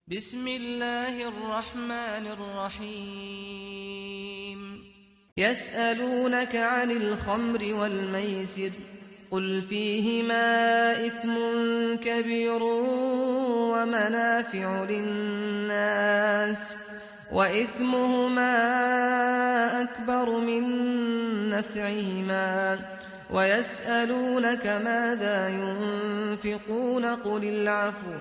بسم الله الرحمن الرحيم يسألونك عن الخمر والميسر قل فيهما إثم كبير ومنافع للناس وإثمهما أكبر من نفعهما ويسألونك ماذا ينفقون قل العفو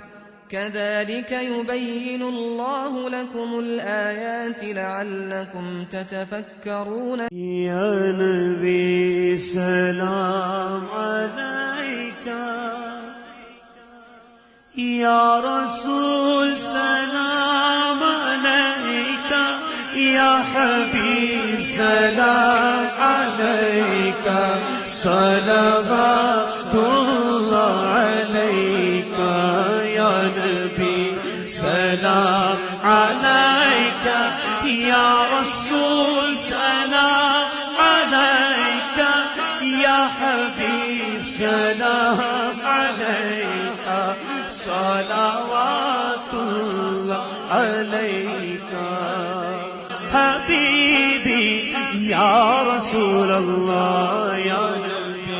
كذلك يبين الله لكم الآيات لعلكم تتفكرون. يا نبي سلام عليك، يا رسول سلام عليك، يا حبيب سلام عليك، صلوات الله عليك. يا نبي سلام عليك، يا رسول سلام عليك، يا حبيب سلام عليك، صلوات الله عليك. حبيبي يا رسول الله، يا نبي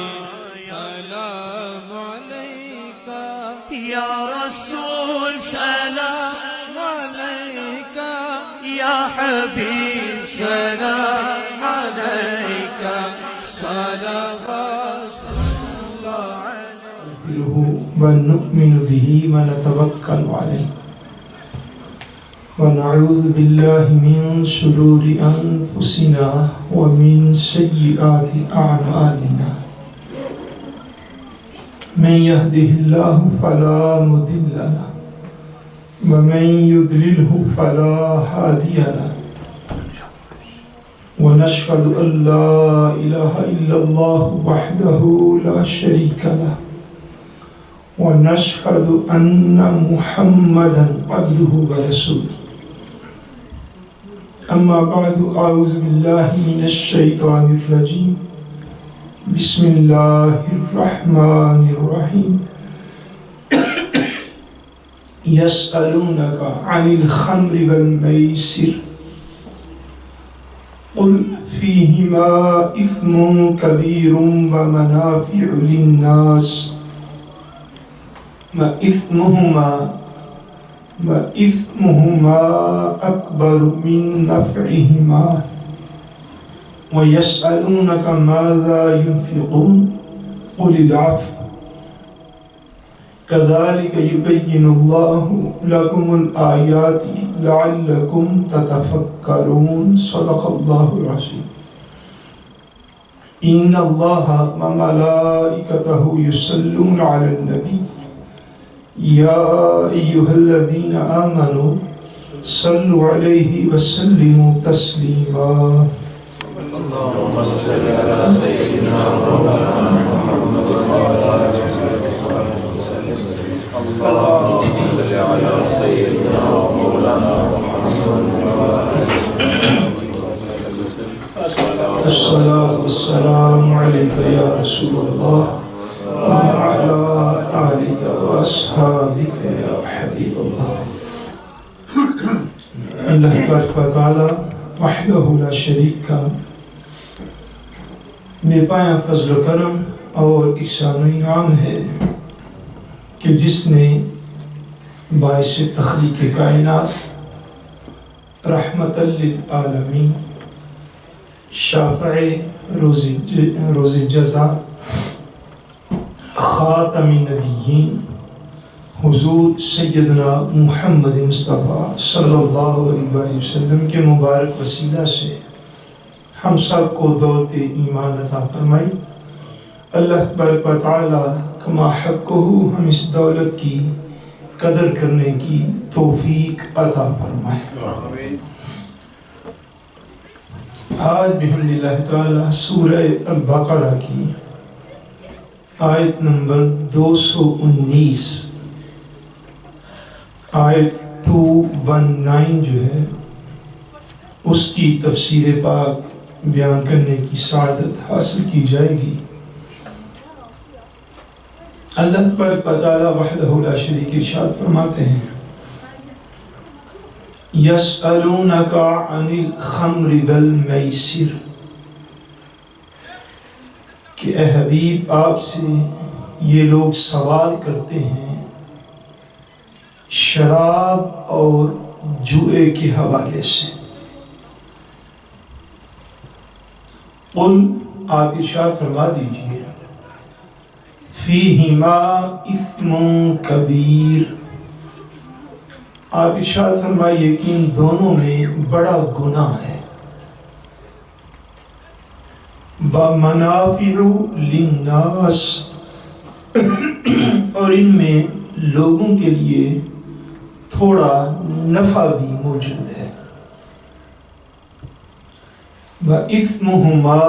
سلام عليك، يا رسول سلام عليك، يا حبيب سلام عليك، صلوات الله عليك. ونؤمن به ونتوكل عليه ونعوذ بالله من شرور أنفسنا ومن سيئات أعمالنا من يهده الله فلا مضل له ومن يضلله فلا هادي له ونشهد أن لا إله إلا الله وحده لا شريك له ونشهد أن محمدا عبده ورسوله. أما بعد، أعوذ بالله من الشيطان الرجيم. بسم الله الرحمن الرحيم. يسألونك عن الخمر والميسر قل فيهما إثم كبير ومنافع للناس وإثمهما أكبر من نفعهما ويسألونك ماذا ينفقون قل العفو كذلك يبين الله لكم الآيات لعلكم تتفكرون. صدق الله العظيم. إن الله وملائكته يصلون على النبي يا أيها الذين آمنوا صلوا عليه وسلموا تسليما. اللهم صل على سيدنا مولانا محمد وعلى آله وسلم. اللهم صل على سيدنا مولانا محمد وعلى آله وسلم. الصلاة والسلام عليك يا رسول الله وعلى آلك وأصحابك يا حبيب الله. اللہ تبارک و تعالی وحدہ لا شریک کا بے پایا فضل و کرم اور احسان و انعام ہے کہ جس نے باعث تخلیق کائنات رحمت للعالمین شافع روز جزا خاتم النبیین حضور سیدنا محمد مصطفیٰ صلی اللہ علیہ وسلم کے مبارک وسیلہ سے ہم سب کو دولت ایمان عطا فرمائی. اللہ تبارک و تعالی کما حقہ ہم اس دولت کی قدر کرنے کی توفیق عطا فرمائے. آج بحمد اللہ تعالی سورہ البقرہ کی آیت نمبر 219 آیت 219 جو ہے اس کی تفسیر پاک بیان کرنے کی سعادت حاصل کی جائے گی. اللہ تبارک و تعالی وحدہ لا شریک ارشاد فرماتے ہیں یسألونک عن الخمر والمیسر، کہ اے حبیب آپ سے یہ لوگ سوال کرتے ہیں شراب اور جوئے کے حوالے سے۔ قل، آپ ارشاد فرما دیجئے، فیہما اثم کبیر، آپ ارشاد فرمائیے کہ ان دونوں میں بڑا گناہ ہے۔ وَمَنَافِعُ لِلنَّاسِ، اور ان میں لوگوں کے لیے تھوڑا نفع بھی موجود ہے۔ وَإِثْمُهُمَا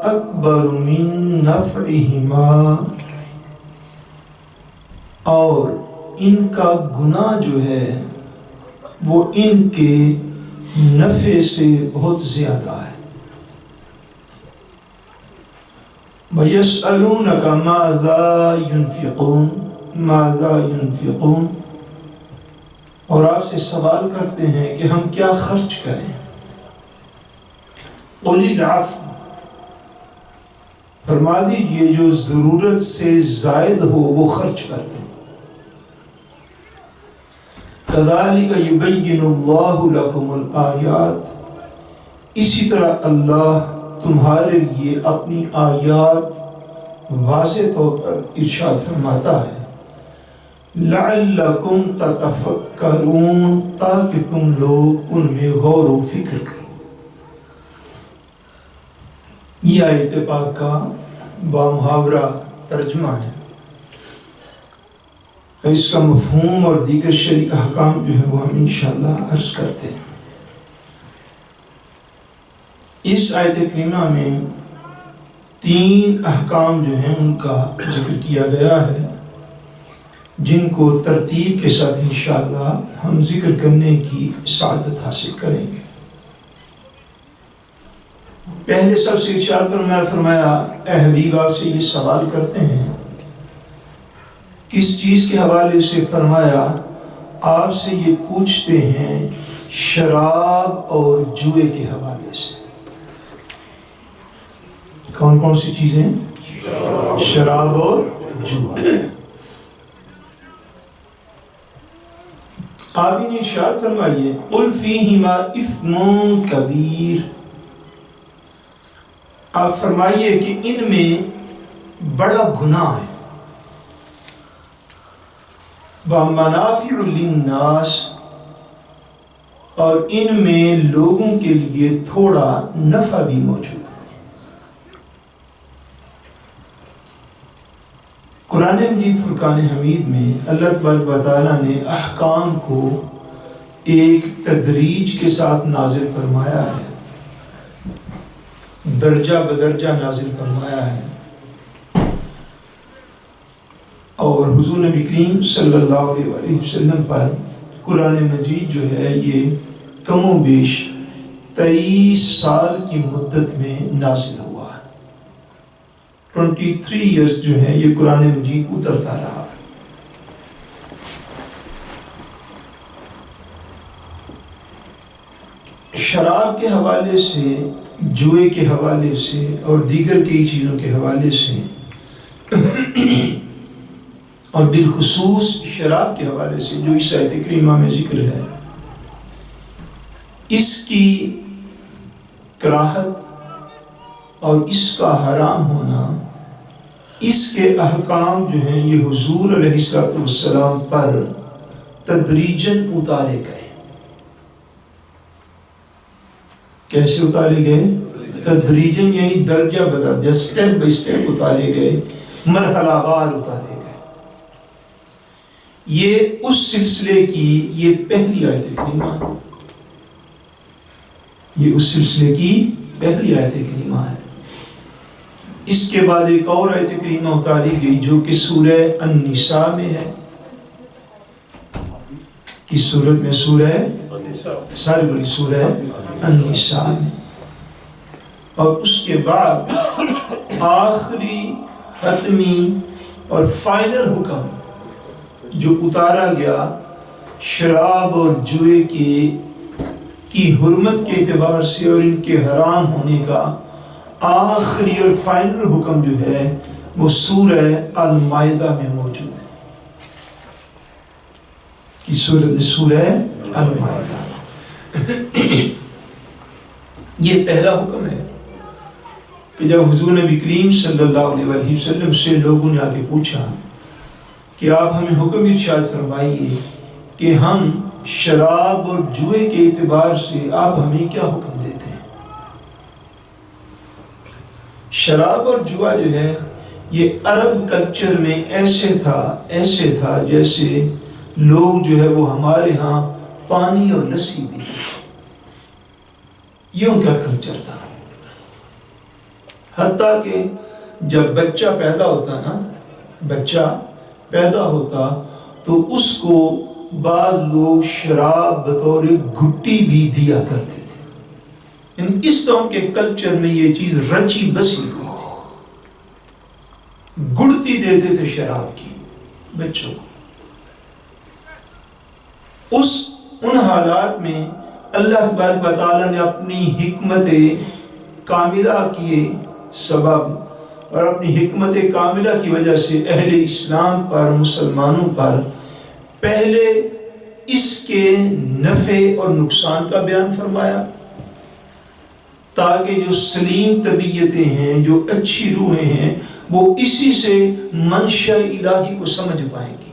أَكْبَرُ مِن نَفْعِهِمَا، اور ان کا گناہ جو ہے وہ ان کے نفع سے بہت زیادہ ہے۔ وَيَسْأَلُونَكَ مَاذَا يُنْفِقُونَ مَاذَا يُنْفِقُونَ، اور آپ سے سوال کرتے ہیں کہ ہم کیا خرچ کریں۔ قُلِ الْعَفْوَ، فرما دیجئے جو ضرورت سے زائد ہو وہ خرچ کر دیں۔ كَذَلِكَ يُبَيِّنُ اللَّهُ لَكُمُ الْآيَاتِ، اسی طرح اللہ تمہارے لیے اپنی آیات واضح طور پر ارشاد فرماتا ہے۔ لَعَلَّكُمْ تَتَفَكَّرُونَ، تاکہ تم لوگ ان میں غور و فکر کرو۔ یہ آیت پاک کا بامحاورہ ترجمہ ہے، اس کا مفہوم اور دیگر شرعی احکام جو ہے وہ ہم انشاءاللہ عرض کرتے ہیں۔ اس آیت کریمہ میں 3 احکام جو ہیں ان کا ذکر کیا گیا ہے، جن کو ترتیب کے ساتھ انشاءاللہ ہم ذکر کرنے کی سعادت حاصل کریں گے۔ پہلے سب سے ارشاد فرمایا اے حبیب آپ سے یہ سوال کرتے ہیں، کس چیز کے حوالے سے؟ فرمایا آپ سے یہ پوچھتے ہیں شراب اور جوئے کے حوالے سے۔ کون کون سی چیزیں؟ شراب اور جوا۔ آپ انہیں ارشاد فرمائیے قُلْ فِيهِمَا اِثْمٌ کبیر، آپ فرمائیے کہ ان میں بڑا گناہ ہے۔ وَمَنَافِعُ لِلنَّاسِ، اور ان میں لوگوں کے لیے تھوڑا نفع بھی موجود ہے۔ قرآن مجید فرقان حمید میں اللہ تبارک و تعالیٰ نے احکام کو ایک تدریج کے ساتھ نازل فرمایا ہے، درجہ بدرجہ نازل فرمایا ہے، اور حضور نبی کریم صلی اللہ علیہ وسلم پر قرآن مجید جو ہے یہ کم و بیش 23 سال کی مدت میں نازل ہوا ہے۔ 23 ایئرز جو ہے یہ قرآن مجید اترتا رہا ہے۔ شراب کے حوالے سے، جوئے کے حوالے سے اور دیگر کئی چیزوں کے حوالے سے اور بالخصوص شراب کے حوالے سے جو اس آیت کریمہ میں ذکر ہے، اس کی کراہت اور اس کا حرام ہونا، اس کے احکام جو ہیں یہ حضور علیہ السلام پر تدریجاً اتارے گئے۔ کیسے اتارے گئے؟ تدریجاً یعنی درجہ بدرجہ، سٹیپ بائی سٹیپ اتارے گئے، مرحلہ وار اتارے گئے۔ یہ اس سلسلے کی یہ پہلی آیت کریمہ ہے، یہ اس سلسلے کی پہلی آیت کریمہ ہے۔ اس کے بعد ایک اور آیت کریمہ اتاری گئی جو کہ سورہ النساء میں ہے۔ کس سورت میں؟ سورہ ساری بڑی سورہ النساء میں۔ اور اس کے بعد آخری حتمی اور فائنل حکم جو اتارا گیا شراب اور جوئے کے کی حرمت کے اعتبار سے اور ان کے حرام ہونے کا آخری اور فائنل حکم جو ہے وہ سورہ المائدہ میں موجود ہے. کی سورہ المائدہ. یہ پہلا حکم ہے کہ جب حضور نبی کریم صلی اللہ علیہ وسلم سے لوگوں نے آگے پوچھا کہ آپ ہمیں حکم ارشاد فرمائیے کہ ہم شراب اور جوئے کے اعتبار سے آپ ہمیں کیا حکم دیتے ہیں. شراب اور جوا جو ہے یہ عرب کلچر میں ایسے تھا جیسے لوگ جو ہے وہ ہمارے ہاں پانی اور لسی بھی، یہ ان کا کلچر تھا. حتیٰ کہ جب بچہ پیدا ہوتا تو اس کو بعض لوگ شراب بطور گھٹی بھی دیا کرتے تھے. اس قوم کے کلچر میں یہ چیز رچی بسی ہوئی تھی. گڑتی دیتے تھے شراب کی بچوں کو. ان حالات میں اللہ تبارک و تعالیٰ نے اپنی حکمت کاملہ کیے سبب اور اپنی حکمت کاملہ کی وجہ سے اہل اسلام پر، مسلمانوں پر پہلے اس کے نفع اور نقصان کا بیان فرمایا تاکہ جو سلیم طبیعتیں ہیں، جو اچھی روحیں ہیں، وہ اسی سے منشأ الہی کو سمجھ پائیں گی.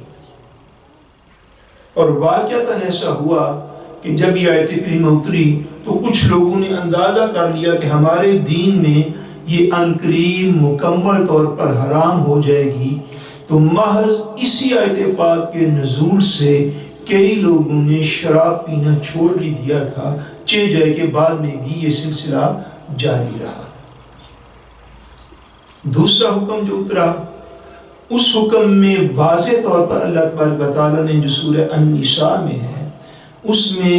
اور واقعتاً ایسا ہوا کہ جب یہ آیت کریمہ اتری تو کچھ لوگوں نے اندازہ کر لیا کہ ہمارے دین میں یہ عنقریب مکمل طور پر حرام ہو جائے گی. تو محض اسی آیت پاک کے نزول سے کئی لوگوں نے شراب پینا چھوڑ بھی دیا تھا، چہ جائے کہ بعد میں بھی یہ سلسلہ جاری رہا. دوسرا حکم جو اترا، اس حکم میں واضح طور پر اللہ تبارک و تعالیٰ نے جو سورہ النساء میں ہے اس میں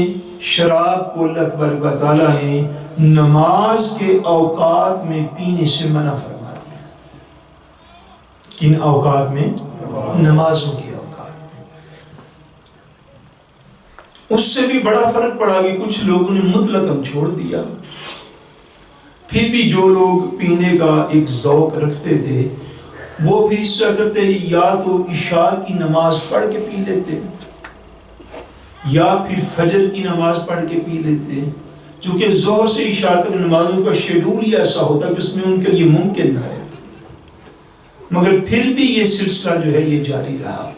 شراب کو اللہ تبارک و تعالیٰ نے نماز کے اوقات میں پینے سے منع فرما دیا. کن اوقات میں؟ نمازوں کے اوقات میں. اس سے بھی بڑا فرق پڑا کہ کچھ لوگوں نے مطلقاً چھوڑ دیا. پھر بھی جو لوگ پینے کا ایک ذوق رکھتے تھے وہ پھر اس طرح کرتے یا تو عشاء کی نماز پڑھ کے پی لیتے یا پھر فجر کی نماز پڑھ کے پی لیتے، چونکہ ظہر سے عشاء تک نمازوں کا شیڈول ہی ایسا ہوتا کہ اس میں ان کے لیے ممکن نہ رہتا. مگر پھر بھی یہ سلسلہ جو ہے یہ جاری رہا،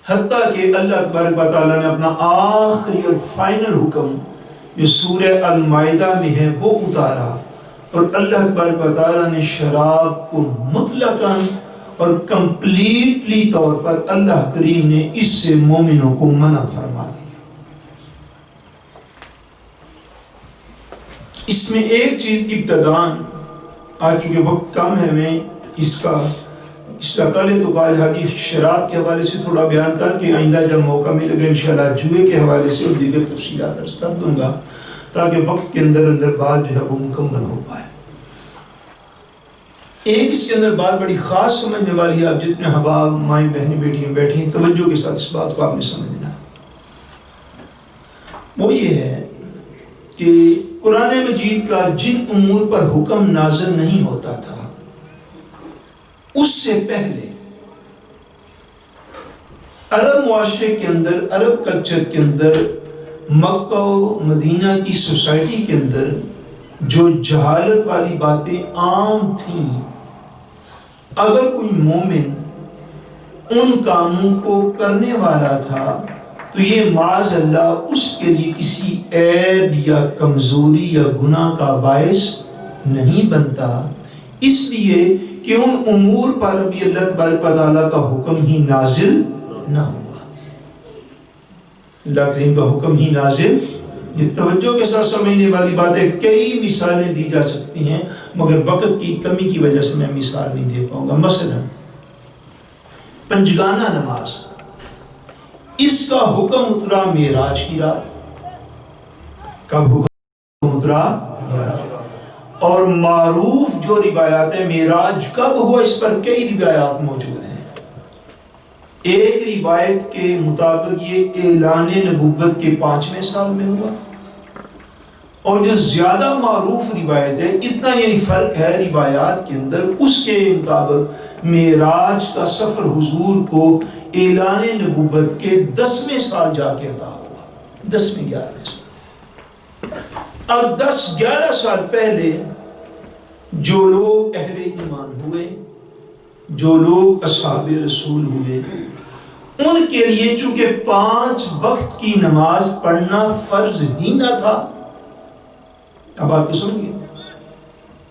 حتیٰ کہ اللہ تبارک و تعالیٰ نے اپنا آخری اور فائنل حکم جو سورہ المائدہ میں ہے وہ اتارا، اور اللہ تبارک و تعالیٰ نے شراب کو مطلقاً اور کمپلیٹلی طور پر اللہ کریم نے اس سے مومنوں کو منع فرما دیا. اس میں ایک چیز ابتداً، آج چونکہ وقت کم ہے، میں اس کا پہلے تو کہا حاجی شراب کے حوالے سے تھوڑا بیان کر کے آئندہ جب موقع ملے گا انشاءاللہ جوئے کے حوالے سے اور دیگر تفصیلات عرض کر دوں گا تاکہ وقت کے اندر بات جو ہے وہ مکمل ہو پائے. ایک اس کے اندر بات بڑی خاص سمجھنے والی ہے. آپ جتنے احباب مائیں بہنیں بیٹیاں بیٹھی ہیں توجہ کے ساتھ اس بات کو آپ نے سمجھنا. وہ یہ ہے کہ قرآن مجید کا جن امور پر حکم نازل نہیں ہوتا تھا اس سے پہلے عرب معاشرے کے اندر، عرب کلچر کے اندر، مکہ و مدینہ کی سوسائٹی کے اندر جو جہالت والی باتیں عام تھیں، اگر کوئی مومن ان کاموں کو کرنے والا تھا تو یہ معاذ اللہ اس کے لیے کسی عیب یا کمزوری یا گناہ کا باعث نہیں بنتا، اس لیے کہ ان امور پر ابھی اللہ تبارک و تعالیٰ کا حکم ہی نازل نہ ہوا. اللہ کریم کا حکم ہی نازل. یہ توجہ کے ساتھ سمجھنے والی بات ہے. کئی مثالیں دی جا سکتی ہیں مگر وقت کی کمی کی وجہ سے میں مثال نہیں دے پاؤں گا. مثلا پنجگانہ نماز، اس کا حکم اترا معراج کی رات. کب حکم اترا؟ اور معروف جو روایات ہے معراج کب ہوا اس پر کئی روایات موجود ہیں. ایک روایت کے مطابق یہ اعلان نبوت کے 5ویں سال میں ہوا، اور جو زیادہ معروف روایت ہے، اتنا یعنی فرق ہے روایات کے اندر، اس کے مطابق معراج کا سفر حضور کو اعلان نبوت کے 10ویں سال جا کے عطا ہوا، 10ویں 11ویں سال۔ اب 10-11 سال پہلے جو لوگ اہل ایمان ہوئے، جو لوگ اصحاب رسول ہوئے، ان کے لیے چونکہ 5 وقت کی نماز پڑھنا فرض ہی نہ تھا۔ اب آپ کو سمجھئے،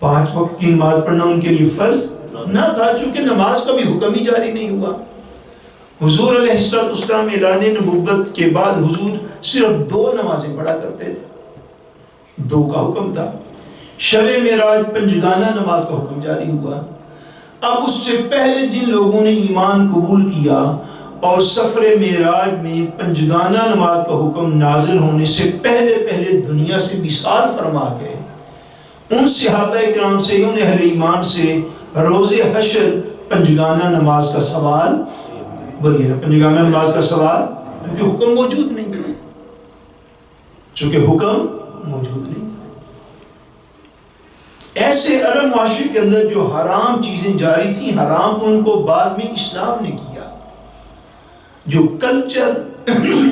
5 وقت کی نماز پڑھنا ان کے لیے فرض نہ تھا، چونکہ نماز کا بھی حکم ہی جاری نہیں ہوا۔ حضور علیہ السلام اعلان نبوت کے بعد حضور صرف 2 نمازیں پڑھا کرتے تھے، 2 کا حکم تھا۔ شب معراج پنجگانہ نماز کا حکم جاری ہوا۔ اب اس سے پہلے جن لوگوں نے ایمان قبول کیا اور سفر معراج میں پنجگانہ نماز کا حکم نازل ہونے سے پہلے دنیا سے وصال فرما گئے، ان صحابہ کرام سے، ان اہل ایمان سے روز حشر پنجگانہ نماز کا سوال بولیے، پنجگانہ نماز کا سوال، کیونکہ حکم موجود نہیں تھا، چونکہ حکم موجود نہیں تھا۔ ایسے عرب معاشرے کے اندر جو حرام چیزیں جاری تھیں، حرام تو ان کو بعد میں اسلام نے کیا، جو کلچر،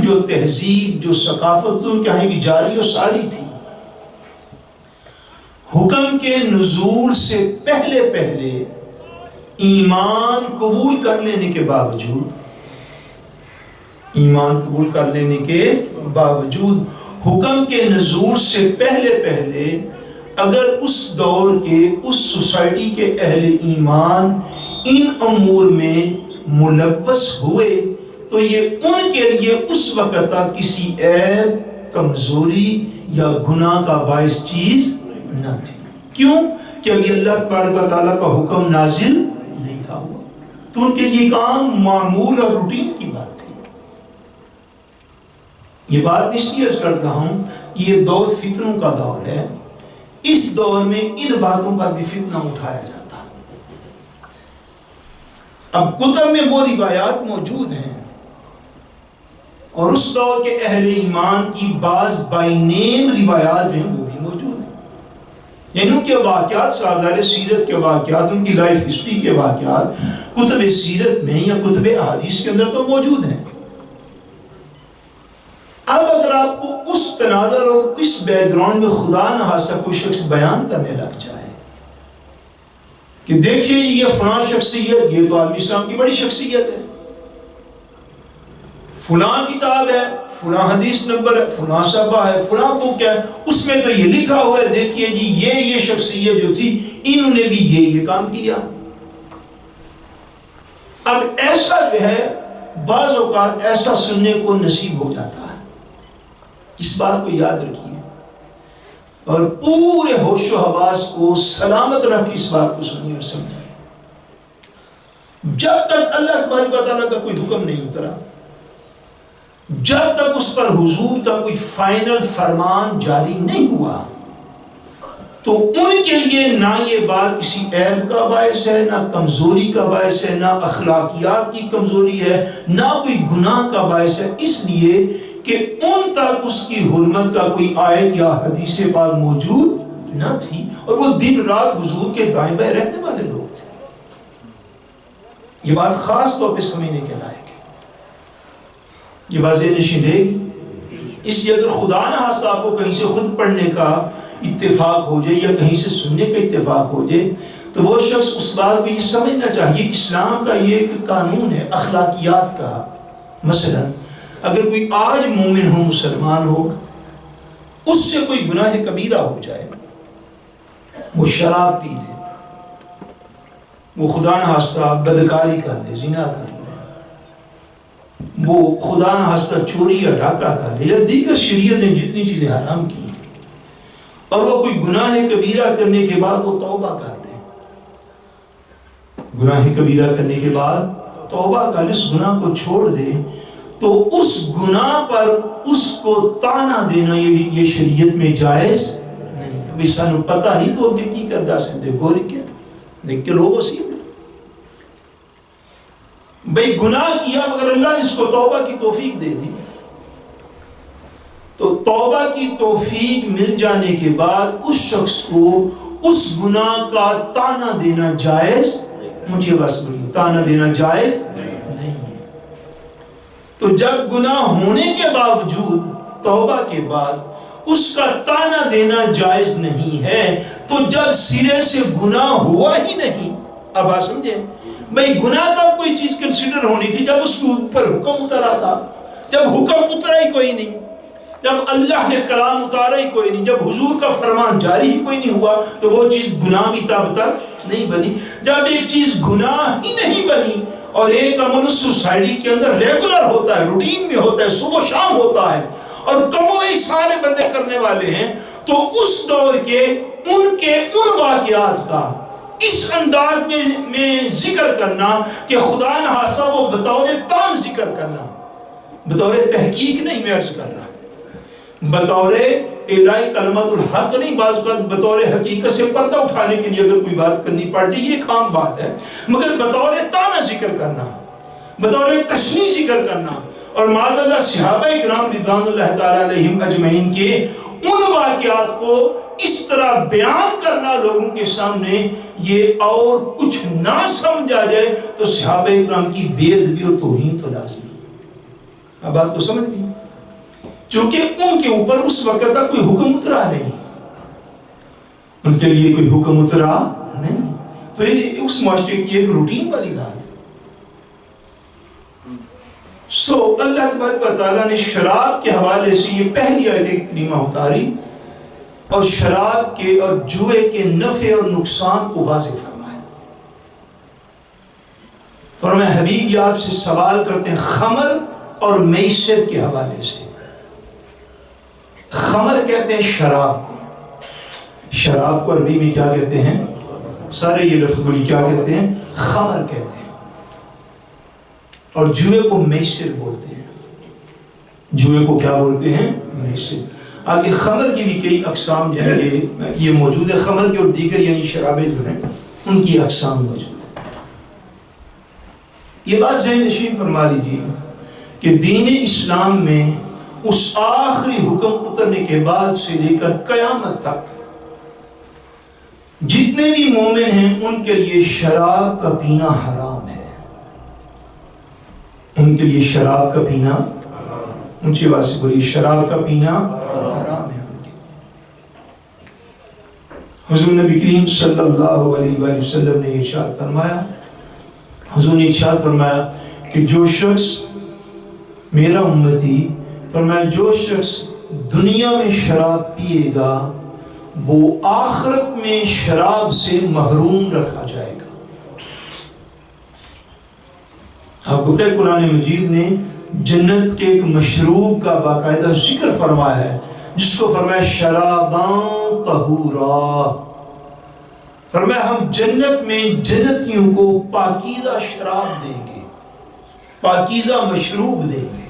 جو تہذیب، جو ثقافت ان کے یہاں کی جاری و ساری تھی، حکم کے نزول سے پہلے ایمان قبول کر لینے کے باوجود حکم کے نزول سے پہلے اگر اس دور کے، اس سوسائٹی کے اہل ایمان ان امور میں ملوث ہوئے تو یہ ان کے لیے اس وقت تک کسی عیب، کمزوری یا گناہ کا باعث چیز نہ تھی۔ کیوں؟ کہ ابھی اللہ تبارک و تعالیٰ کا حکم نازل نہیں تھا ہوا، تو ان کے لیے کام معمول اور روٹین کی بات تھی۔ یہ بات اس لیے عرض کرتا ہوں کہ یہ دور فتنوں کا دور ہے، اس دور میں ان باتوں پر بھی فتنہ اٹھایا جاتا۔ اب کتب میں وہ روایات موجود ہیں، اور اس دور کے اہل ایمان کی بعض بائی نیم روایات جو ہیں وہ بھی موجود ہیں، یعنی ان کے واقعات، سردار سیرت کے واقعات، ان کی لائف ہسٹری کے واقعات کتب سیرت میں یا کتب احادیث کے اندر تو موجود ہیں۔ اب اگر آپ کو اس تناظر اور اس بیک گراؤنڈ میں خدا نخواستہ کوئی شخص بیان کرنے لگ جائے کہ دیکھیے یہ فلاں شخصیت، یہ تو عالم اسلام کی بڑی شخصیت ہے، فلاں کتاب ہے، فلاں حدیث نمبر ہے، فلاں صفحہ ہے، فلاں بک ہے، اس میں تو یہ لکھا ہوا ہے، دیکھیے جی یہ شخصیت جو تھی انہوں نے بھی یہ کام کیا۔ اب ایسا جو ہے بعض اوقات ایسا سننے کو نصیب ہو جاتا ہے، اس بات کو یاد رکھیے اور پورے ہوش و حواس کو سلامت رکھ کے اس بات کو سنیے اور سمجھیے۔ جب تک اللہ تبارک و تعالیٰ کا کوئی حکم نہیں اترا، جب تک اس پر حضور کا کوئی فائنل فرمان جاری نہیں ہوا، تو ان کے لیے نہ یہ بات کسی عیب کا باعث ہے، نہ کمزوری کا باعث ہے، نہ اخلاقیات کی کمزوری ہے، نہ کوئی گناہ کا باعث ہے، اس لیے کہ ان تک اس کی حرمت کا کوئی آیت یا حدیث پاک موجود نہ تھی، اور وہ دن رات حضور کے دائیں بائیں رہنے والے لوگ تھے۔ یہ بات خاص طور پہ سمجھنے کے لائق ہے، یہ بات ذہن نشین رہے گی۔ اس لیے اگر خدا نہ خواستہ آپ کو کہیں سے خود پڑھنے کا اتفاق ہو جائے یا کہیں سے سننے کا اتفاق ہو جائے تو وہ شخص اس بات کو یہ سمجھنا چاہیے، اسلام کا یہ ایک قانون ہے اخلاقیات کا۔ مثلا اگر کوئی آج مومن ہو، مسلمان ہو، اس سے کوئی گناہ کبیرہ ہو جائے، وہ شراب پی لے، وہ خدا نخواستہ بدکاری کر لے، زنا کر لے، وہ خدا نخواستہ چوری یا ڈاکہ کر لے، یا دیگر شریعت نے جتنی چیزیں حرام کی، اور وہ کوئی گناہ کبیرہ کرنے کے بعد وہ توبہ کر لے، گناہ کبیرہ کرنے کے بعد توبہ کر لے، اس گناہ کو چھوڑ دے، تو اس گناہ پر اس کو طعنہ دینا یہ شریعت میں جائز نہیں ہے۔ بھئی سانو پتہ نہیں تو اگے کی کردہ سے دیکھو رہی کیا دیکھ کے لوگوں سیدھے بھئی گناہ کیا مگر اللہ نے اس کو توبہ کی توفیق دے دی، تو توبہ کی توفیق مل جانے کے بعد اس شخص کو اس گناہ کا تانا دینا جائز، مجھے بس بولیے، تانا دینا جائز نہیں ہے۔ تو جب گناہ ہونے کے باوجود توبہ کے بعد اس کا تانا دینا جائز نہیں ہے، تو جب سرے سے گناہ ہوا ہی نہیں، اب آپ سمجھیں بھئی گناہ تب کوئی چیز کنسیڈر ہونی تھی جب اس کے اوپر حکم اترا تھا، جب حکم اترا ہی کوئی نہیں، جب اللہ نے کلام اتارا ہی کوئی نہیں، جب حضور کا فرمان جاری ہی کوئی نہیں ہوا، تو وہ چیز گناہ بھی تب تک نہیں بنی۔ جب ایک چیز گناہ ہی نہیں بنی اور ایک عمل اس سوسائٹی کے اندر ریگولر ہوتا ہے، روٹین میں ہوتا ہے، صبح و شام ہوتا ہے، اور کم و بیش سارے بندے کرنے والے ہیں، تو اس دور کے ان واقعات کا اس انداز میں ذکر کرنا کہ خدا نخواستہ وہ بطور تام ذکر کرنا، بطور تحقیق نہیں، میں عرض کر رہا، بطور الہی کلمت الحق نہیں، بعض اوقات بطور حقیقت سے پردہ اٹھانے کے لیے اگر کوئی بات کرنی پڑ جائے یہ ایک عام بات ہے، مگر بطور تانا ذکر کرنا، بطور تشنیع ذکر کرنا، اور معاذ اللہ صحابہ اکرام رضوان اللہ تعالیٰ علیہم اجمعین کے ان واقعات کو اس طرح بیان کرنا لوگوں کے سامنے، یہ اور کچھ نہ سمجھا جائے تو صحابہ اکرام کی بے ادبی اور توہین تو لازمی ہے۔ اب بات کو سمجھ گئی؟ چونکہ ان کے اوپر اس وقت تک کوئی حکم اترا نہیں، ان کے لیے کوئی حکم اترا نہیں، تو یہ اس معاشرے کی ایک روٹین والی بات ہے۔ اللہ تبارک و تعالیٰ نے شراب کے حوالے سے یہ پہلی آیت کریمہ اتاری اور شراب کے اور جوئے کے نفع اور نقصان کو واضح فرمایا۔ فرمایا حبیب یہ آپ سے سوال کرتے ہیں خمر اور معیشت کے حوالے سے۔ خمر کہتے ہیں شراب کو، شراب کو عربی میں کیا کہتے ہیں؟ سارے یہ لفظ بولی کیا کہتے ہیں؟ خمر کہتے ہیں، اور جوئے کو میسر بولتے ہیں۔ جوئے کو کیا بولتے ہیں؟ میسر۔ آگے خمر کی بھی کئی اقسام جو ہیں یہ موجود ہے، خمر کے اور دیگر یعنی شرابیں جو ہیں ان کی اقسام موجود ہیں۔ یہ بات ذہن نشین فرما لیجیے کہ دین اسلام میں اس آخری حکم اترنے کے بعد سے لے کر قیامت تک جتنے بھی مومن ہیں ان کے لیے شراب کا پینا حرام ہے، ان کے لیے شراب کا پینا، اونچی بات سے بولیے، شراب کا پینا حرام ہے ان کے لیے۔ حضور نبی کریم صلی اللہ علیہ وآلہ وسلم نے ارشاد فرمایا، حضور نے ارشاد فرمایا کہ جو شخص میرا امتی، فرمایا جو شخص دنیا میں شراب پیے گا وہ آخرت میں شراب سے محروم رکھا جائے گا۔ آپ کو پتہ ہے قرآن مجید نے جنت کے ایک مشروب کا باقاعدہ ذکر فرمایا ہے جس کو فرمایا شراباں طہورا، فرمایا ہم جنت میں جنتیوں کو پاکیزہ شراب دیں گے، پاکیزہ مشروب دیں گے،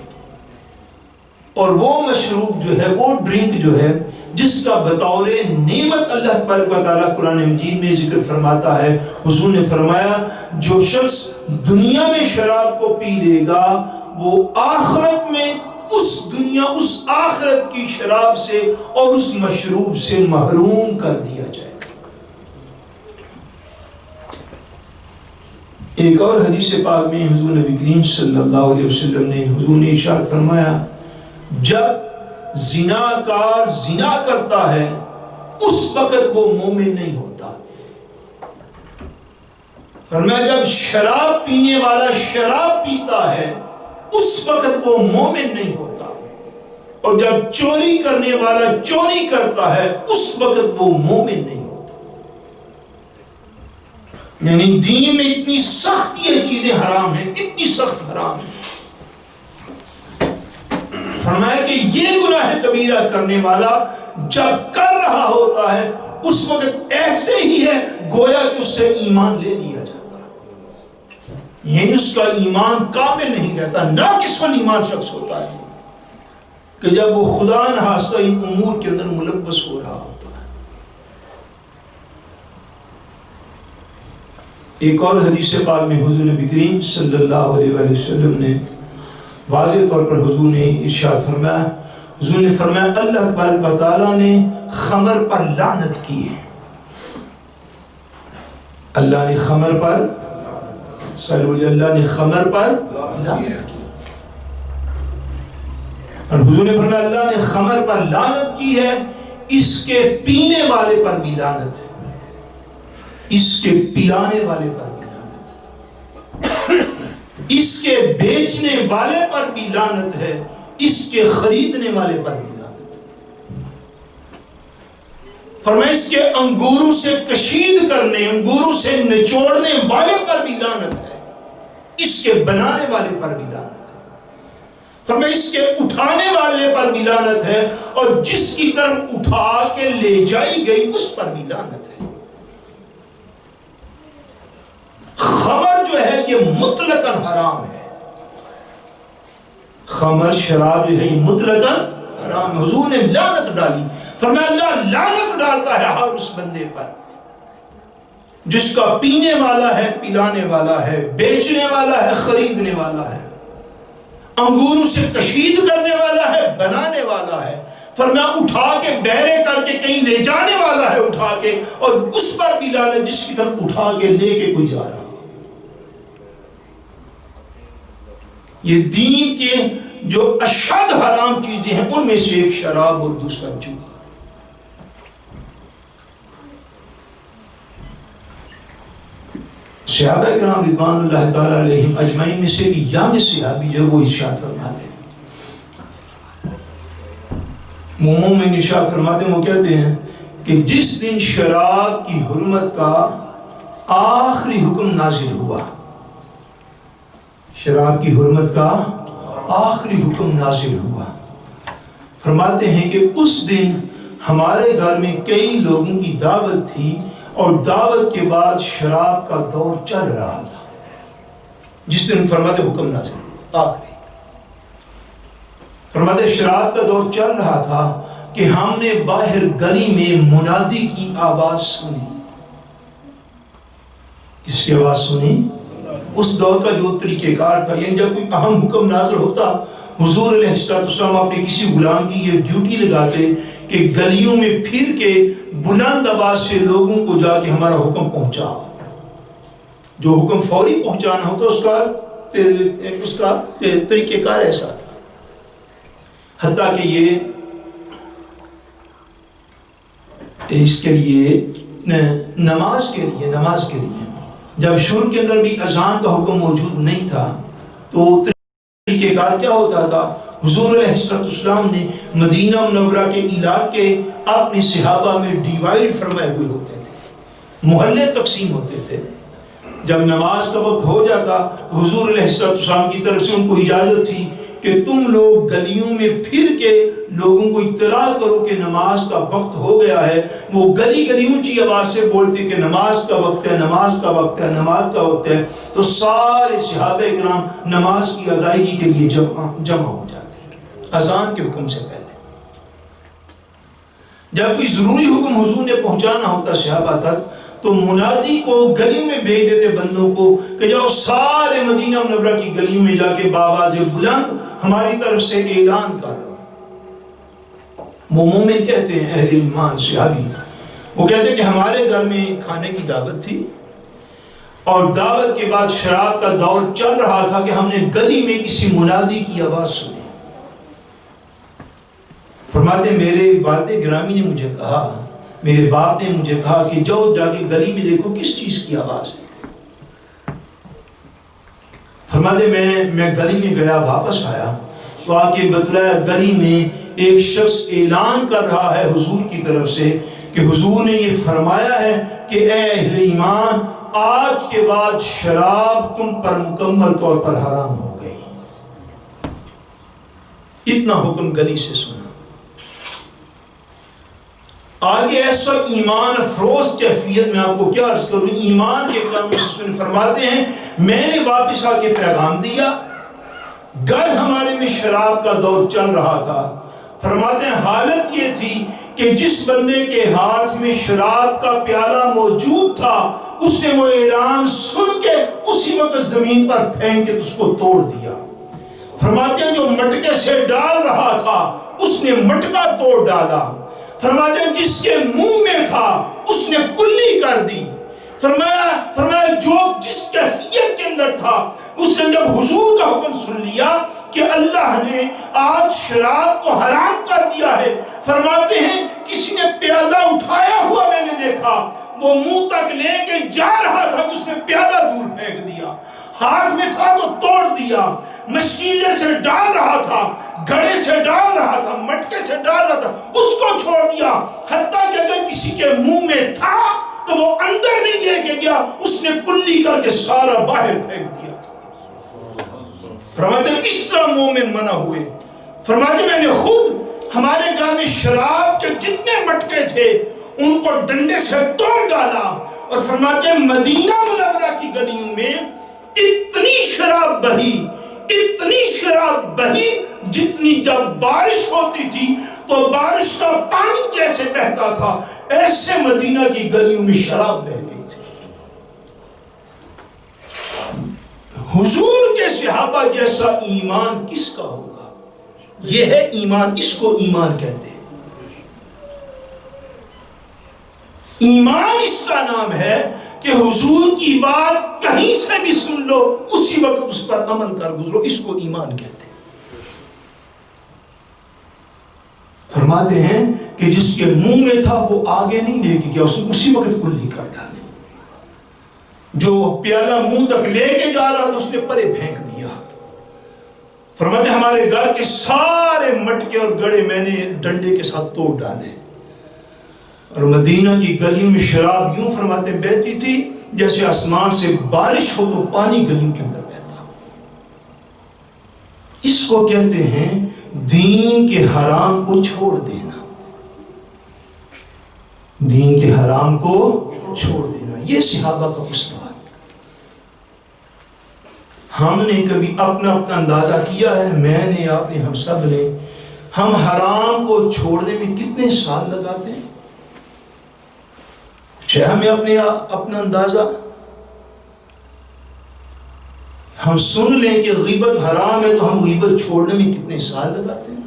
اور وہ مشروب جو ہے، وہ ڈرنک جو ہے جس کا بطور نعمت اللہ تبارک و تعالیٰ قرآن مجید میں ذکر فرماتا ہے، حضور نے فرمایا جو شخص دنیا میں شراب کو پی لے گا وہ آخرت میں اس آخرت کی شراب سے اور اس مشروب سے محروم کر دیا جائے گا۔ ایک اور حدیث پاک میں حضور نبی کریم صلی اللہ علیہ وسلم نے حضور نے ارشاد فرمایا جب زناکار زنا کرتا ہے اس وقت وہ مومن نہیں ہوتا۔ فرمایا جب شراب پینے والا شراب پیتا ہے اس وقت وہ مومن نہیں ہوتا، اور جب چوری کرنے والا چوری کرتا ہے اس وقت وہ مومن نہیں ہوتا۔ یعنی دین میں اتنی سخت یہ چیزیں حرام ہیں، اتنی سخت حرام ہیں۔ فرمایا کہ یہ گناہ کبیرہ کرنے والا جب کر رہا ہوتا ہے اس وقت ایسے ہی ہے گویا کہ اس سے ایمان لے لیا جاتا ہے، یعنی اس کا ایمان کامل نہیں رہتا، ناقص ایمان شخص ہوتا ہے کہ جب وہ خدا نخواستہ ان امور کے اندر ملبس ہو رہا ہوتا ہے۔ ایک اور حدیث پاک میں حضور نبی کریم صلی اللہ علیہ وآلہ وسلم نے واضح طور پر حضور نے ارشاد فرمایا، حضور نے فرمایا اللہ تبارک و تعالیٰ نے خمر پر لعنت کی ہے، اللہ نے خمر پر اللہ نے خمر پر لعنت کی، اور حضور نے فرمایا اللہ نے خمر پر لعنت کی ہے، اس کے پینے والے پر بھی لعنت ہے، اس کے پلانے والے پر بھی لعنت ہے، اس کے بیچنے والے پر بھی لعنت ہے، اس کے خریدنے والے پر بھی لعنت ہے۔ فرمایا اس کے انگوروں سے کشید کرنے، انگوروں سے نچوڑنے والے پر بھی لعنت ہے، اس کے بنانے والے پر بھی لعنت ہے۔ فرمایا اس کے اٹھانے والے پر بھی لعنت ہے، اور جس کی طرف اٹھا کے لے جائی گئی اس پر بھی لعنت ہے۔ خمر جو ہے یہ مطلقاً حرام ہے، خمر شراب جو ہے یہ مطلقاً حرام ہے۔ حضور نے لعنت ڈالی، فرمایا اللہ لعنت ڈالتا ہے ہر اس بندے پر جس کا پینے والا ہے، پلانے والا ہے، بیچنے والا ہے، خریدنے والا ہے، انگوروں سے کشید کرنے والا ہے، بنانے والا ہے، فرمایا اٹھا کے بہرے کر کے کہیں لے جانے والا ہے اٹھا کے، اور اس پر بھی لعنت جس کی طرف اٹھا کے لے کے کوئی جا رہا۔ یہ دین کے جو اشد حرام چیزیں ہیں ان میں سے ایک شراب اور دوسرا جوا۔ صحابہ کرام رضوان اللہ تعالی علیہم اجمعین میں سے ایک یانگ صحابی جو وہ ارشاد فرماتے ہیں، موموں میں ارشاد فرماتے ہیں، وہ کہتے ہیں کہ جس دن شراب کی حرمت کا آخری حکم نازل ہوا، شراب کی حرمت کا آخری حکم نازل ہوا، فرماتے ہیں کہ اس دن ہمارے گھر میں کئی لوگوں کی دعوت تھی، اور دعوت کے بعد شراب کا دور چل رہا تھا، جس دن فرماتے حکم نازل ہوا آخری، فرماتے شراب کا دور چل رہا تھا کہ ہم نے باہر گلی میں منادی کی آواز سنی۔ کس کی آواز سنی؟ اس دور کا جو طریقہ کار تھا، یعنی جب کوئی اہم حکم نازل ہوتا، حضور علیہ السلام اپنے کسی غلام کی یہ ڈیوٹی لگاتے کہ گلیوں میں پھر کے بلند آواز سے لوگوں کو جا کے ہمارا حکم پہنچا، جو حکم فوری پہنچانا ہوتا اس کا طریقہ کار ایسا تھا، حتیٰ کہ یہ اس کے لیے نماز کے لیے جب شروع کے اندر بھی اذان کا حکم موجود نہیں تھا تو طریقہ کار کیا ہوتا تھا، حضور علیہ السلام نے مدینہ منورہ کے علاقے اپنے صحابہ میں ڈیوائیڈ فرمائے ہوئے ہوتے تھے، محلے تقسیم ہوتے تھے۔ جب نماز کا وقت ہو جاتا تو حضور علیہ السلام کی طرف سے ان کو اجازت تھی کہ تم لوگ گلیوں میں پھر کے لوگوں کو اطلاع کرو کہ نماز کا وقت ہو گیا ہے۔ وہ گلی گلی اونچی آواز سے بولتے کہ نماز کا وقت ہے، نماز کا وقت ہے، نماز کا وقت ہے، تو سارے صحابہ کرام نماز کی ادائیگی کے لیے جمع ہو جاتے اذان کے حکم سے پہلے۔ جب کوئی ضروری حکم حضور نے پہنچانا ہوتا صحابہ تک تو منادی کو گلیوں میں بھیج دیتے بندوں کو کہ جاؤ سارے مدینہ منورہ کی گلیوں میں جا کے بآواز بلند ہماری طرف سے اعلان کر رہا۔ وہ مومن کہتے ہیں، اہل ایمان صحابی، وہ کہتے ہیں کہ ہمارے گھر میں کھانے کی دعوت تھی، اور دعوت کے بعد شراب کا دور چل رہا تھا کہ ہم نے گلی میں کسی منادی کی آواز سنی۔ فرماتے میرے والد گرامی نے مجھے کہا، میرے باپ نے مجھے کہا کہ جاؤ جا کے گلی میں دیکھو کس چیز کی آواز ہے۔ فرماتے میں گلی میں گیا، واپس آیا تو آ کے بتلایا گلی میں ایک شخص اعلان کر رہا ہے حضور کی طرف سے کہ حضور نے یہ فرمایا ہے کہ اے اہل ایمان، آج کے بعد شراب تم پر مکمل طور پر حرام ہو گئی۔ اتنا حکم گلی سے سنا۔ آگے ایسا ایمان افروز کیفیت میں آپ کو کیا عرض کروں، ایمان کے کام سے فرماتے ہیں میں نے واپس آ کے پیغام دیا، گھر ہمارے میں شراب کا دور چل رہا تھا۔ فرماتے ہیں حالت یہ تھی کہ جس بندے کے ہاتھ میں شراب کا پیالہ موجود تھا اس نے وہ اعلان سن کے اسی وقت زمین پر پھینک کے اس کو توڑ دیا. فرماتے ہیں جو مٹکے سے ڈال رہا تھا اس نے مٹکا توڑ ڈالا. فرماتے ہیں جس کے منہ میں تھا اس نے کلی کر دی. فرمایا جو جس کیفیت کے اندر تھا اس نے جب حضور کا حکم سن لیا کہ اللہ نے آج شراب کو حرام کر دیا ہے، فرماتے ہیں کسی نے پیالہ اٹھایا ہوا میں نے دیکھا، وہ منہ تک لے کے جا رہا تھا، اس نے پیالہ دور پھینک دیا. ہاتھ میں تھا تو توڑ دیا، مشیلے سے ڈال رہا تھا، گھڑے سے ڈال رہا تھا، مٹکے سے ڈال رہا تھا، اس کو چھوڑ دیا. حتیٰ کہ اگر کسی کے منہ میں تھا تو وہ اندر نہیں لے کے گیا، اس نے کلی کر کے سارا باہر پھینک دیا. فرماتے ہیں اس طرح مومن منع ہوئے. فرماتے میں نے خود ہمارے گھر میں شراب کے جتنے مٹکے تھے ان کو ڈنڈے سے توڑ ڈالا. اور فرماتے ہیں مدینہ منورہ کی گلیوں میں اتنی شراب بہی جتنی جب بارش ہوتی تھی تو بارش کا پانی جیسے بہتا تھا ایسے مدینہ کی گلیوں میں شراب بہ گئی تھی. حضور کے صحابہ جیسا ایمان کس کا ہوگا؟ یہ ہے ایمان، اس کو ایمان کہتے ہیں. ایمان اس کا نام ہے کہ حضور کی بات کہیں سے بھی سن لو اسی وقت اس پر عمل کر گزرو، اس کو ایمان کہتے ہیں. فرماتے ہیں کہ جس کے منہ میں تھا وہ آگے نہیں لے کے گیا، اس نے اسی وقت کلی کر ڈالی. جو پیالہ منہ تک لے کے جا رہا تھا اس نے پرے پھینک دیا. فرماتے ہمارے گھر کے سارے مٹکے اور گڑے میں نے ڈنڈے کے ساتھ توڑ ڈالے. اور مدینہ کی گلیوں میں شراب یوں فرماتے بہتی تھی جیسے آسمان سے بارش ہو تو پانی گلیوں کے اندر بہتا. اس کو کہتے ہیں دین کے حرام کو چھوڑ دینا. دین کے حرام کو چھوڑ دینا، یہ صحابہ کا اسلوب. ہم نے کبھی اپنا اندازہ کیا ہے؟ میں نے، آپ نے، ہم سب نے، ہم حرام کو چھوڑنے میں کتنے سال لگاتے ہیں؟ چاہے ہمیں اپنا اندازہ ہم سن لیں کہ غیبت حرام ہے تو ہم غیبت چھوڑنے میں کتنے سال لگاتے ہیں.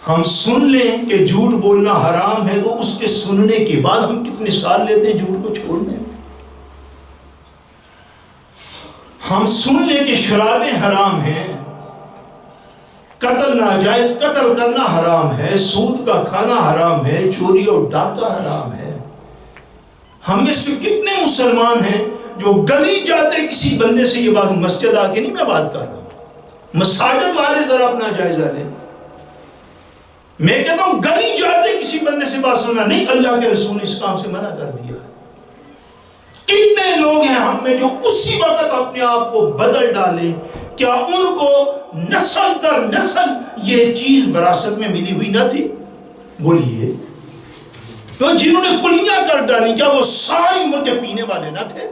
ہم سن لیں کہ جھوٹ بولنا حرام ہے تو اس کے سننے کے بعد ہم کتنے سال لیتے ہیں جھوٹ کو چھوڑنے میں. ہم سن لیں کہ شرابیں حرام ہیں، قتل ناجائز قتل کرنا حرام ہے، سود کا کھانا حرام ہے، چوری اور ڈاکہ حرام ہے. ہم میں سے کتنے مسلمان ہیں جو گلی جاتے کسی بندے سے یہ بات، مسجد آ کے نہیں میں بات کر رہا ہوں، مساجد والے ذرا اپنا جائزہ لیں. میں کہتا ہوں گلی جاتے کسی بندے سے بات سننا نہیں، اللہ کے رسول نے اس کام سے منع کر دیا ہے. کتنے لوگ ہیں ہم میں جو اسی وقت اپنے آپ کو بدل ڈالیں؟ کیا ان کو نسل در نسل یہ چیز وراثت میں ملی ہوئی نہ تھی؟ بولیے. تو جنہوں نے کلیاں کر ڈالی کیا وہ ساری عمر کے پینے والے نہ تھے؟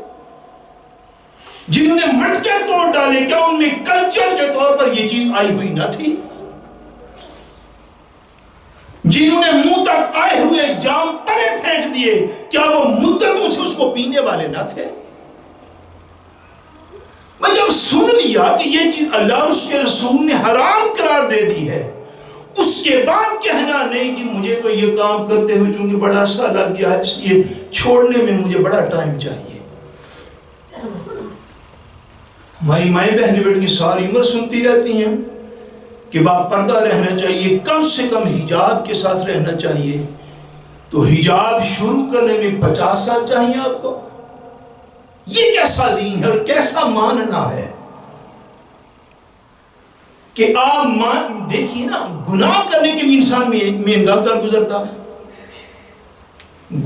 جنہوں نے مٹکے توڑ ڈالے کیا ان میں کلچر کے طور پر یہ چیز آئی ہوئی نہ تھی؟ جنہوں نے منہ تک آئے ہوئے جام پرے پھینک دیے کیا وہ مدتوں سے اس کو پینے والے نہ تھے؟ میں جب سن لیا کہ یہ چیز اللہ اور اس کے رسول نے حرام قرار دے دی ہے، اس کے بعد کہنا نہیں کہ مجھے تو یہ کام کرتے ہوئے چونکہ بڑا عرصہ لگ گیا ہے اس لیے چھوڑنے میں مجھے بڑا ٹائم چاہیے. ہماری مائیں بہنیں بیٹی ساری عمر سنتی رہتی ہیں کہ باپردہ رہنا چاہیے، کم سے کم حجاب کے ساتھ رہنا چاہیے. تو حجاب شروع کرنے میں 50 سال چاہیے آپ کو؟ یہ کیسا دین ہے اور کیسا ماننا ہے کہ آپ دیکھیے نا، گناہ کرنے کے لیے انسان مہنگا کر گزرتا ہے.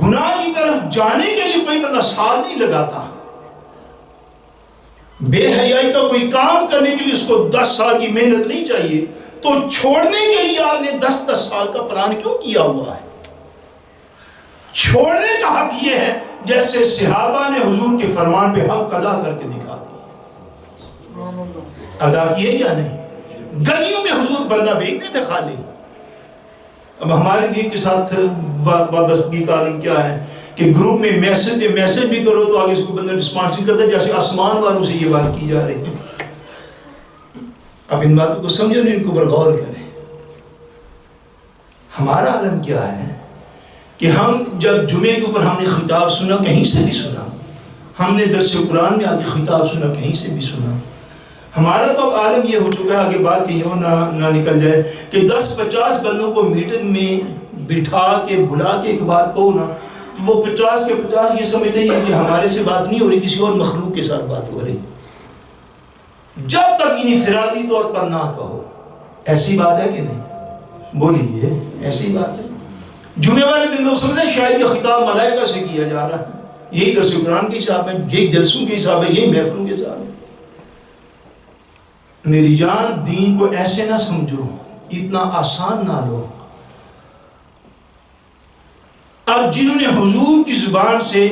گناہ کی طرف جانے کے لیے کوئی بندہ سال نہیں لگاتا. بے حیائی کا کوئی کام کرنے کے لیے اس کو 10 سال کی محنت نہیں چاہیے. تو چھوڑنے کے لیے آپ نے 10 سال کا پلان کیوں کیا ہوا ہے؟ چھوڑنے کا حق یہ ہے جیسے صحابہ نے حضور کے فرمان پہ حق ادا کر کے دکھا دیا. ادا کیے یا نہیں؟ گلیوں میں حضور بندہ بیچتے تھے خالی. اب ہمارے دین کے ساتھ وابستگی کا عالم کیا ہے کہ گروپ میں میسج بھی کرو تو آگے اس کو بندہ رسپانس نہیں کرتا، جیسے آسمان والوں سے یہ بات کی جا رہی ہے. اب ان باتوں کو سمجھو نہیں، ان کو پر غور کریں. ہمارا عالم کیا ہے کہ ہم جب جمعے کے اوپر ہم نے خطاب سنا، کہیں سے بھی سنا، ہم نے درس قرآن میں آگے خطاب سنا، کہیں سے بھی سنا، ہمارا تو اب عالم یہ ہو چکا ہے، آگے بات کہ یوں نہ نکل جائے کہ 10-50 بندوں کو میٹنگ میں بٹھا کے بلا کے ایک بات کہو نا، تو وہ 50 کے 50 یہ سمجھتے ہیں کہ ہمارے سے بات نہیں ہو رہی، کسی اور مخلوق کے ساتھ بات ہو رہی. جب تک انفرادی طور پر نہ کہو. ایسی بات ہے کہ نہیں؟ بولیے، ایسی بات ہے. جمعے والے دن لوگ سمجھتے شاید یہ خطاب ملائکہ سے کیا جا رہا ہے، یہی درس قرآن کے حساب ہے، یہی جلسوں کے حساب ہے، یہی محفلوں کے حساب ہے. میری جان، دین کو ایسے نہ سمجھو، اتنا آسان نہ لو. اب جنہوں نے حضور کی زبان سے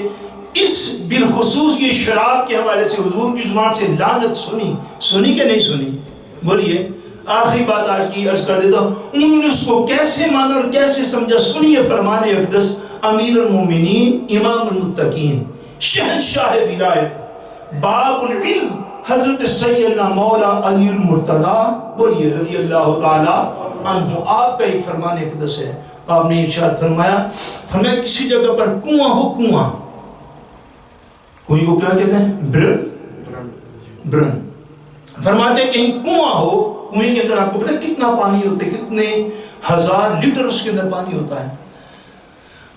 اس بالخصوص یہ شراب کے حوالے سے حضور کی زبان سے لعنت سنی کہ نہیں سنی؟ بولیے. آخری بات آج کی عرض کر دیتا ہوں، انہوں نے اس کو کیسے مانا اور کیسے سمجھا. سنیے فرمان اقدس امیر المومنین، امام المتقین، شہنشاہ ولایت، باب العلم، حضرت سیدنا مولا علی المرتضی، بولیے رضی اللہ تعالی عنہ. آپ کا ایک فرمان اقدس ہے. آپ نے ارشاد فرمایا کسی جگہ پر کنواں ہو، کنواں، کوئی کو کیا کہتے ہیں؟ برن. فرماتے ہیں کہیں کنواں ہو، کنویں کے اندر آپ کو پتہ کتنا پانی ہوتا ہے، کتنے 1000 لیٹر اس کے اندر پانی ہوتا ہے.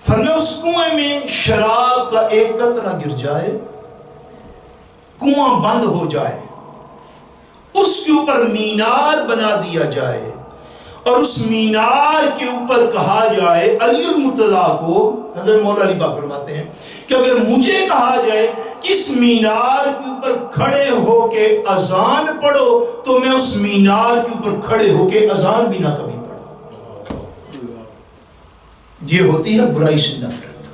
فرمایا اس کنویں میں شراب کا ایک قطرہ گر جائے، کنواں بند ہو جائے، اس کے اوپر مینار بنا دیا جائے اور اس مینار کے اوپر کہا جائے علی المرتضیٰ کو، حضرت مولا علی پاک فرماتے ہیں کہ اگر مجھے کہا جائے کہ اس مینار کے اوپر کھڑے ہو کے اذان پڑھو تو میں اس مینار کے اوپر کھڑے ہو کے اذان بھی نہ کبھی پڑھوں. یہ ہوتی ہے برائی سے نفرت.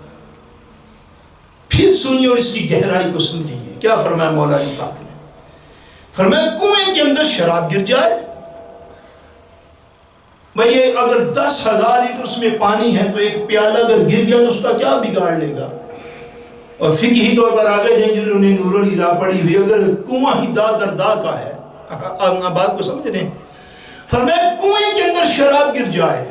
پھر سنیے اور اس کی گہرائی کو سمجھیے. کیا فرمایا مولا علی پاک نے؟ فرمایا کنویں کے اندر شراب گر جائے، بھئی اگر 10,000 لیٹر اس میں پانی ہے تو ایک پیالہ اگر گر گیا تو اس کا کیا بگاڑ لے گا. اور فقہی طور پر آگے جنہوں نے نور الہدیٰ پڑھی ہوئی، اگر کنواں ہی دا در دا کا ہے، آپ بات کو سمجھ رہے ہیں. فرمایا کنویں کے اندر شراب گر جائے،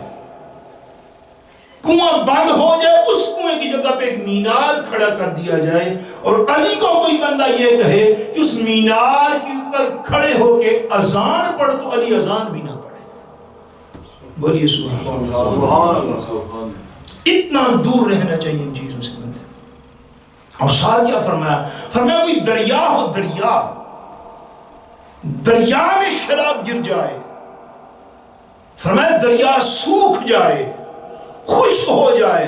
کنواں بند ہو جائے، اس کنویں کی جگہ پہ ایک مینار کھڑا کر دیا جائے اور علی کو کوئی بندہ یہ کہے کہ اس مینار کے اوپر کھڑے ہو کے اذان پڑھ تو علی اذان بھی نہ پڑھے. بولیے سبحان اللہ. اتنا دور رہنا چاہیے ان چیزوں سے. اور ساتھ کیا فرمایا کوئی دریا ہو، دریا میں شراب گر جائے، فرمایا دریا سوکھ جائے، خشک ہو جائے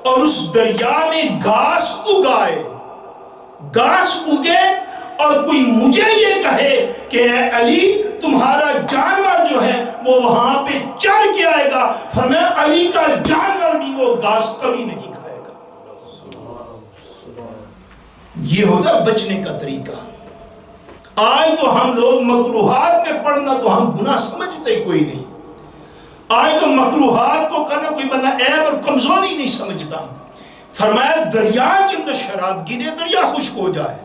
اور اس دریا میں گھاس اگائے، گھاس اگے اور کوئی مجھے یہ کہے کہ اے علی تمہارا جانور جو ہے وہ وہاں پہ چل کے آئے گا، فرمایا علی کا جانور بھی وہ گھاس کبھی نہیں کھائے گا. یہ ہوتا بچنے کا طریقہ. آج تو ہم لوگ مکروہات میں پڑھنا تو ہم گناہ سمجھتے کوئی نہیں. آج تو مکروہات کو کرنا کوئی بندہ عیب اور کمزوری نہیں سمجھتا. فرمایا دریا کے اندر شراب گرے، دریا خشک ہو جائے،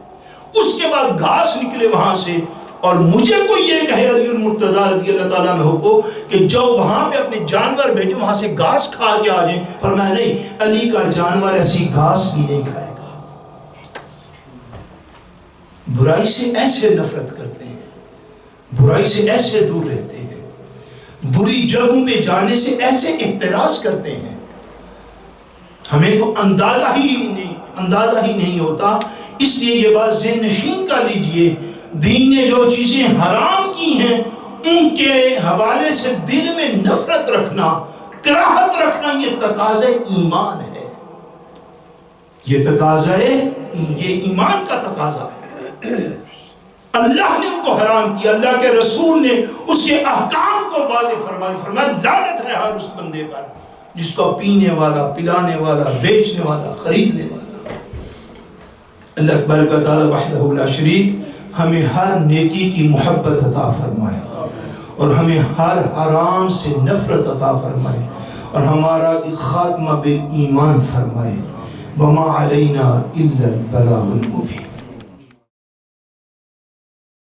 اس کے بعد گھاس نکلے وہاں سے، اور مجھے کوئی یہ کہے علی المرتضیٰ رضی اللہ تعالیٰ عنہ کو کہ جو وہاں پہ اپنے جانور بھیجے وہاں سے گھاس کھا کے آ جائیں. فرمایا نہیں، علی کا جانور ایسی گھاس بھی نہیں کھائے گا. برائی سے ایسے نفرت کرتے ہیں، برائی سے ایسے دور رہتے ہیں، بری جگہوں میں جانے سے ایسے اعتراض کرتے ہیں. ہمیں تو اندازہ ہی نہیں ہوتا. اس لیے یہ بات ذہن نشین کر لیجئے، دین نے جو چیزیں حرام کی ہیں ان کے حوالے سے دل میں نفرت رکھنا، کراہت رکھنا، یہ تقاضا ایمان ہے. یہ تقاضا یہ ایمان کا تقاضا ہے. اللہ نے ان کو حرام کیا، اللہ کے رسول نے اس کے احکام کو واضح فرمایا لعنت ہے ہر اس بندے پر جس کو پینے والا، پلانے والا، بیچنے والا، خریدنے والا. اللہ تبارک و تعالی وحدہ لا شریک ہمیں ہر نیکی کی محبت عطا فرمائے اور ہمیں ہر حرام سے نفرت عطا فرمائے اور ہمارا خاتمہ بالایمان فرمائے. وما علینا الا البلاغ المبین.